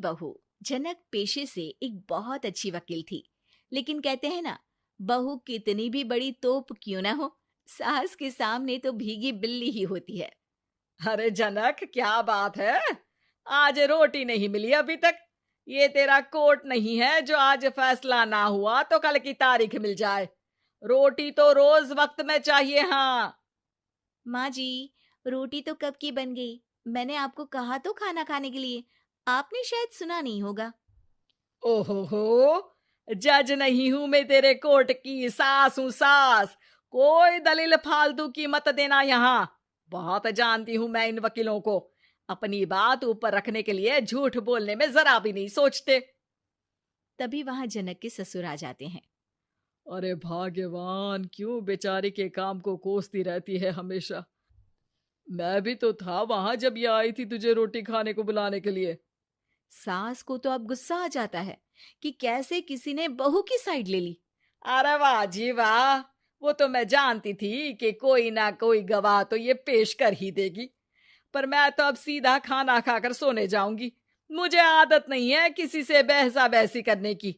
बहू। जनक पेशे से एक बहुत अच्छी वकील थी, लेकिन कहते हैं ना, बहू कितनी भी बड़ी तोप क्यों ना हो, सास के सामने तो भीगी बिल्ली ही होती है। अरे जनक, क्या बात है? आज रोटी नहीं मिली अभी तक। ये तेरा कोर्ट नहीं है जो आज फैसला ना हुआ तो कल की तारीख मिल जाए। रोटी तो रोज वक्त में चाहिए। हाँ। माँ जी, रोटी तो कब की बन गई। मैंने आपको कहा तो खाना खाने के लिए, आपने शायद सुना नहीं होगा। ओहो, जज नहीं हूं मैं तेरे कोर्ट की, सास हूं सास। कोई दलील फालतू की मत देना यहाँ। बहुत जानती हूं मैं इन वकीलों को। अपनी बात ऊपर रखने के लिए झूठ बोलने में जरा भी नहीं सोचते। तभी वहां जनक के ससुर आ जाते हैं। अरे भाग्यवान, क्यों बेचारी के काम को कोसती रहती है हमेशा। मैं भी तो था वहां जब ये आई थी तुझे रोटी खाने को बुलाने के लिए। सास को तो अब गुस्सा आ जाता है कि कैसे किसी ने बहू की साइड ले ली। अरे वाह जी वाह, वो तो मैं जानती थी कि कोई ना कोई गवाह तो ये पेश कर ही देगी। पर मैं तो अब सीधा खाना खाकर सोने जाऊंगी। मुझे आदत नहीं है किसी से बहसा बहसी करने की।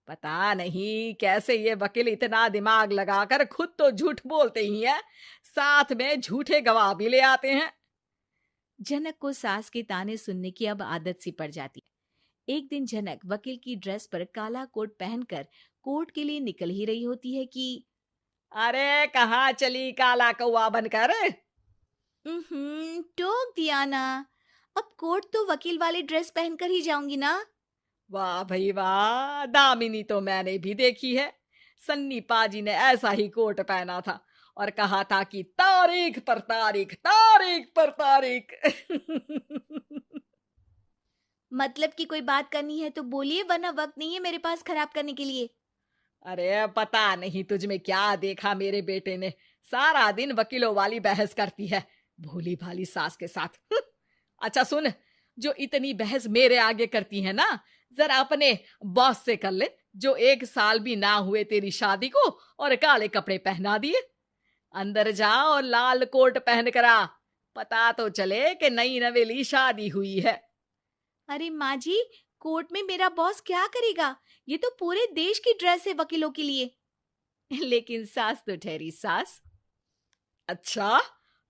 पता नहीं कैसे ये वकील इतना दिमाग लगाकर खुद तो झूठ बोलते ही हैं, साथ में झूठे गवाह भी ले आते हैं। जनक को सास के ताने सुनने की अब आदत सी पड़ जाती है। एक दिन जनक वकील की ड्रेस पर काला कोट पहनकर कोर्ट के लिए निकल ही रही होती है कि अरे कहाँ चली काला कौवा बनकर? टोक दिया ना। अब कोर्ट तो वकील वाली ड्रेस पहनकर ही जाऊंगी ना। वाह भाई वाह, दामिनी तो मैंने भी देखी है। सन्नी पाजी ने ऐसा ही कोट पहना था और कहा था कि तारीख पर तारीख, तारीख पर तारीख। मतलब कि कोई बात करनी है तो बोलिए, वरना वक्त नहीं है मेरे पास खराब करने के लिए। अरे पता नहीं तुझ में क्या देखा मेरे बेटे ने, सारा दिन वकीलों वाली बहस करती है, भोली भाली सास के साथ। अच्छा सुन, जो इतनी बहस मेरे आगे करती है ना, जरा अपने बॉस से कर ले, जो 1 साल भी ना हुए तेरी शादी को और काले कपड़े पहना दिए। अंदर जा और लाल कोट पहन कर आ, पता तो चले कि नई नवेली शादी हुई है। अरे माँ जी, कोर्ट में मेरा बॉस क्या करेगा? ये तो पूरे देश की ड्रेस है वकीलों के लिए। लेकिन सास तो ठहरी सास। अच्छा,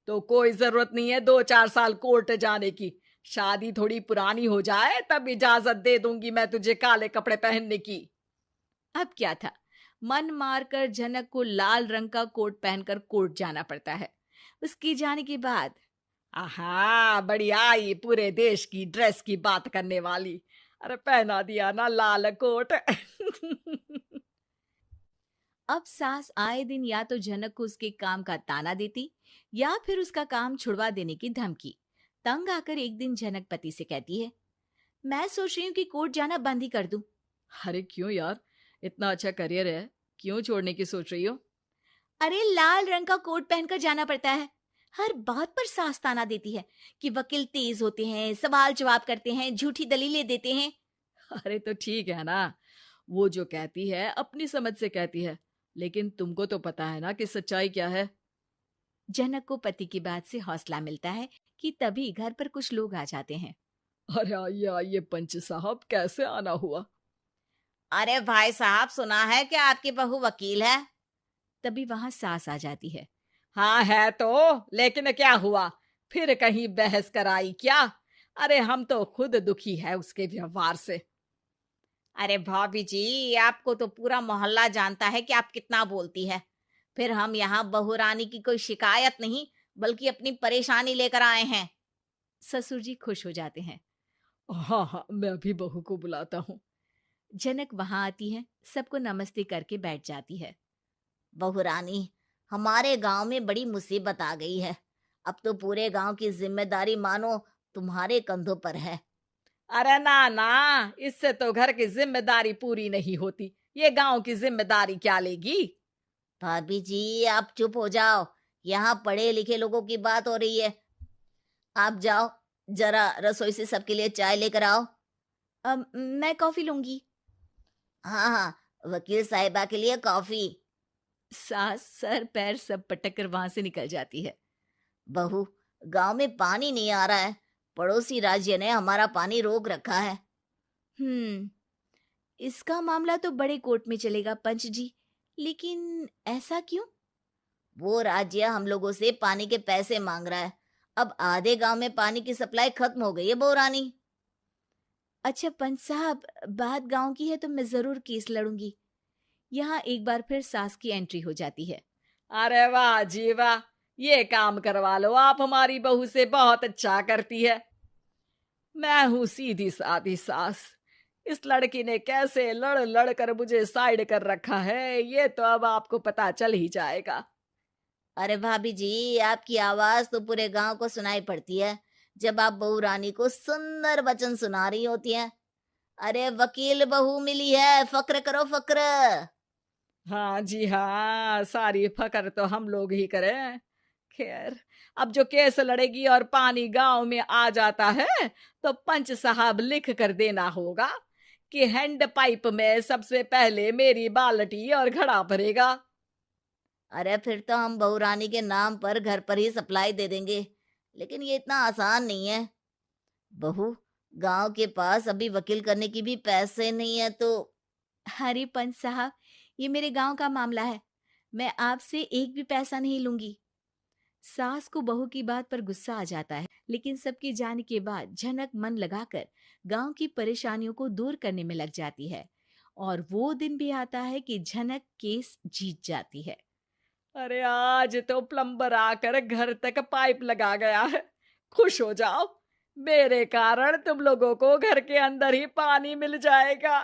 तो कोई जरूरत नहीं है 2-4 साल कोर्ट जाने की। शादी थोड़ी पुरानी हो जाए तब इजाजत दे दूंगी मैं तुझे काले कपड़े पहनने की। अब क्या था, मन मारकर जनक को लाल रंग का कोट पहनकर कोर्ट जाना पड़ता है। उसके जाने के बाद आहा, बढ़िया, ये पूरे देश की ड्रेस की बात करने वाली। अरे पहना दिया ना लाल कोट। अब सास आए दिन या तो जनक को उसके काम का ताना देती, या फिर उसका काम छुड़वा देने की धमकी। तंग आकर एक दिन जनक पति से कहती है, मैं सोच रही हूँ कि कोर्ट जाना बंद ही कर दूं। अरे क्यों यार, इतना अच्छा करियर है, क्यों छोड़ने की सोच रही हो? अरे लाल रंग का कोट पहनकर जाना पड़ता है। हर बात पर सास ताना देती है कि वकील तेज होते हैं, सवाल जवाब करते हैं, झूठी दलीलें देते हैं। अरे तो ठीक है ना, वो जो कहती है अपनी समझ से कहती है, लेकिन तुमको तो पता है ना कि सच्चाई क्या है। जनक को पति की बात से हौसला मिलता है कि तभी घर पर कुछ लोग आ जाते हैं। अरे आइए पंच साहब, कैसे आना हुआ? अरे भाई साहब, सुना है कि आपकी बहू वकील है। तभी वहां सास आ जाती है। हाँ है तो, लेकिन क्या हुआ? फिर कहीं बहस कराई क्या? अरे हम तो खुद दुखी है उसके व्यवहार से। अरे भाभी जी, आपको तो पूरा मोहल्ला जानता है कि आप कितना बोलती है। फिर हम यहाँ बहू रानी की कोई शिकायत नहीं, बल्कि अपनी परेशानी लेकर आए हैं। ससुर जी खुश हो जाते हैं। हाँ हाँ, मैं अभी बहू को बुलाता हूँ। जनक वहां आती है, सबको नमस्ते करके बैठ जाती है। बहू रानी, हमारे गांव में बड़ी मुसीबत आ गई है। अब तो पूरे गांव की जिम्मेदारी मानो तुम्हारे कंधों पर है। अरे ना ना, इससे तो घर की जिम्मेदारी पूरी नहीं होती, ये गांव की जिम्मेदारी क्या लेगी? भाभी जी, आप चुप हो जाओ। यहाँ पढ़े लिखे लोगों की बात हो रही है। आप जाओ, जरा रसोई से सबके लिए चाय लेकर आओ। मैं कॉफी लूंगी। हाँ हाँ, वकील साहिबा के लिए कॉफी। सास सर पैर सब पटक कर वहां से निकल जाती है। बहू, गांव में पानी नहीं आ रहा है। पड़ोसी राज्य ने हमारा पानी रोक रखा है। हम्म, इसका मामला तो बड़े कोर्ट में चलेगा पंच जी, लेकिन ऐसा क्यों? वो राज्य हम लोगों से पानी के पैसे मांग रहा है। अब आधे गांव में पानी की सप्लाई खत्म हो गई है बहुरानी। अच्छा पंच साहब, बात गांव की है तो मैं जरूर केस लड़ूंगी। यहाँ एक बार फिर सास की एंट्री हो जाती है। अरे वाह जी वाह, ये काम करवा लो, आप हमारी बहू से बहुत अच्छा करती है। मैं हूं सीधी सादी सास। इस लड़की ने कैसे लड़ लड़ कर मुझे साइड कर रखा है, ये तो अब आपको पता चल ही जाएगा। अरे भाभी जी, आपकी आवाज तो पूरे गांव को सुनाई पड़ती है जब आप बहू रानी को सुंदर वचन सुना रही होती हैं। अरे वकील बहू मिली है, फक्र करो फक्र। हाँ जी हाँ, सारी फकर तो हम लोग ही करें। खैर, अब जो केस लड़ेगी और पानी गांव में आ जाता है तो पंच साहब लिख कर देना होगा कि हैंड पाइप में सबसे पहले मेरी बाल्टी और घड़ा भरेगा। अरे फिर तो हम बहू रानी के नाम पर घर पर ही सप्लाई दे देंगे, लेकिन ये इतना आसान नहीं है। बहू, गांव के पास अभी वकील करने की भी पैसे नहीं है तो। अरे पंच साहब, ये मेरे गांव का मामला है, मैं आपसे एक भी पैसा नहीं लूंगी। सास को बहू की बात पर गुस्सा आ जाता है, लेकिन सबके जाने के बाद झनक मन लगाकर गांव की परेशानियों को दूर करने में लग जाती है। और वो दिन भी आता है कि झनक केस जीत जाती है। अरे आज तो प्लम्बर आकर घर तक पाइप लगा गया है। खुश हो जाओ, मेरे कारण तुम लोगों को घर के अंदर ही पानी मिल जाएगा।